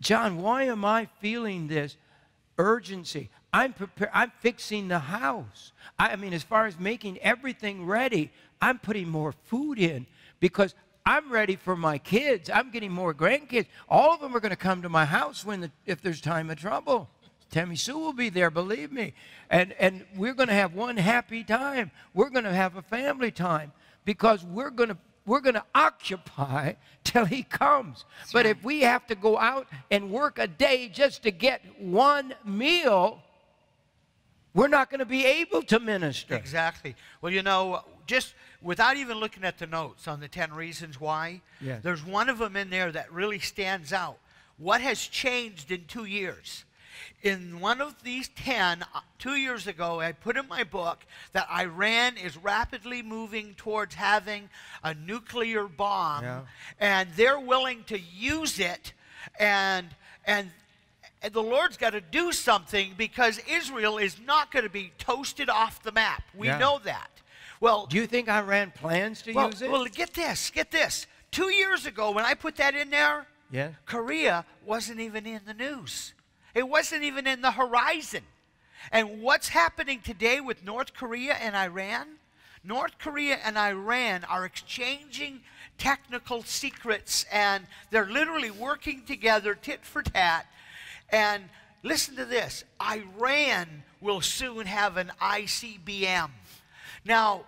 John, why am I feeling this urgency? I'm prepared. I'm fixing the house. I mean, as far as making everything ready, I'm putting more food in because I'm ready for my kids. I'm getting more grandkids. All of them are going to come to my house if there's time of trouble. Tammy Sue will be there, believe me. And we're going to have one happy time. We're going to have a family time because we're going to occupy till he comes. That's but right. if we have to go out and work a day just to get one meal, we're not going to be able to minister. Exactly. Well, you know, just without even looking at the notes on the 10 reasons why, Yes. there's one of them in there that really stands out. What has changed in 2 years? In one of these 10, 2 years ago, I put in my book that Iran is rapidly moving towards having a nuclear bomb, Yeah. and they're willing to use it, and the Lord's got to do something because Israel is not going to be toasted off the map. We Yeah. know that. Well, Do you think Iran plans to use it? well, get this. 2 years ago, when I put that in there, Yeah. Korea wasn't even in the news. It wasn't even in the horizon. And what's happening today with North Korea and Iran? North Korea and Iran are exchanging technical secrets, and they're literally working together tit for tat. And listen to this. Iran will soon have an ICBM. Now,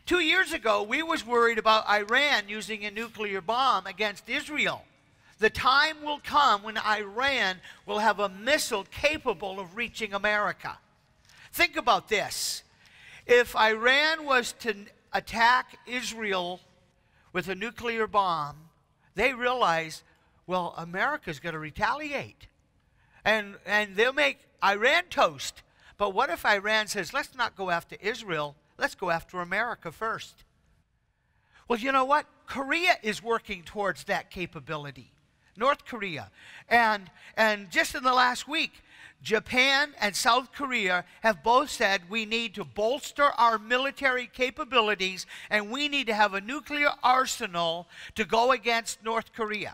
2 years ago, we was worried about Iran using a nuclear bomb against Israel. The time will come when Iran will have a missile capable of reaching America. Think about this. If Iran was to attack Israel with a nuclear bomb, they realize, well, America's going to retaliate. And they'll make Iran toast. But what if Iran says, let's not go after Israel, let's go after America first? Well, you know what? Korea is working towards that capability. North Korea. And just in the last week, Japan and South Korea have both said we need to bolster our military capabilities and we need to have a nuclear arsenal to go against North Korea.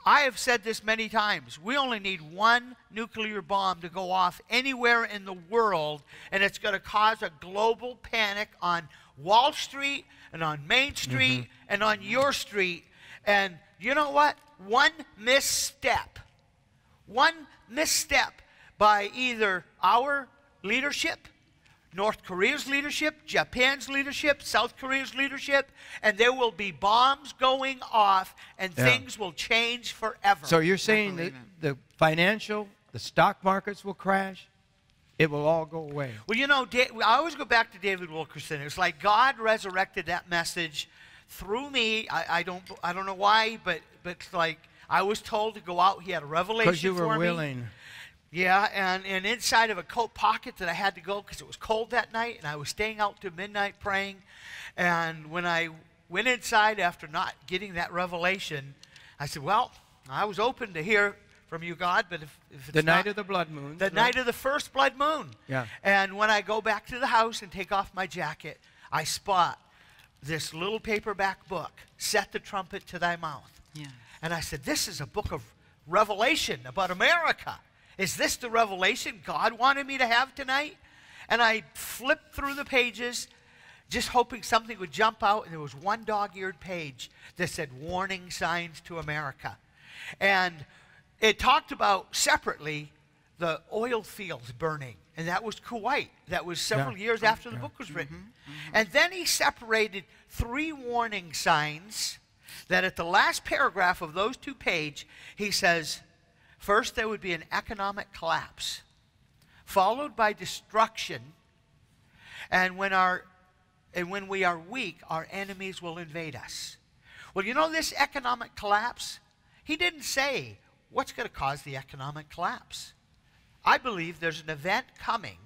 I have said this many times. We only need one nuclear bomb to go off anywhere in the world, and it's going to cause a global panic on Wall Street and on Main Street and on your street. And you know what? One misstep by either our leadership, North Korea's leadership, Japan's leadership, South Korea's leadership, and there will be bombs going off and things will change forever. So you're saying that the stock markets will crash? It will all go away. Well, you know, I always go back to David Wilkerson. It's like God resurrected that message through me. I don't know why, but it's like I was told to go out. He had a revelation for me. Because you were willing. Yeah, and inside of a coat pocket that I had to go because it was cold that night, and I was staying out till midnight praying. And when I went inside after not getting that revelation, I said, well, I was open to hear from you, God, but if it's the night of the blood moon. The night of the first blood moon. Yeah. And when I go back to the house and take off my jacket, I spot this little paperback book, Set the Trumpet to Thy Mouth. Yeah. And I said, this is a book of revelation about America. Is this the revelation God wanted me to have tonight? And I flipped through the pages, just hoping something would jump out, and there was one dog-eared page that said, Warning Signs to America. And it talked about, separately, the oil fields burning. And that was Kuwait. That was several years after the book was written. And then he separated 3 warning signs that at the last paragraph of those 2 pages, he says, first, there would be an economic collapse, followed by destruction, and when we are weak, our enemies will invade us. Well, you know this economic collapse? He didn't say what's going to cause the economic collapse. I believe there's an event coming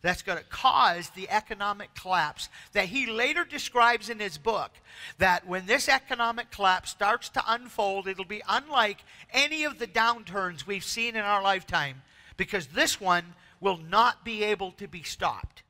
that's going to cause the economic collapse that he later describes in his book, that when this economic collapse starts to unfold, it'll be unlike any of the downturns we've seen in our lifetime, because this one will not be able to be stopped.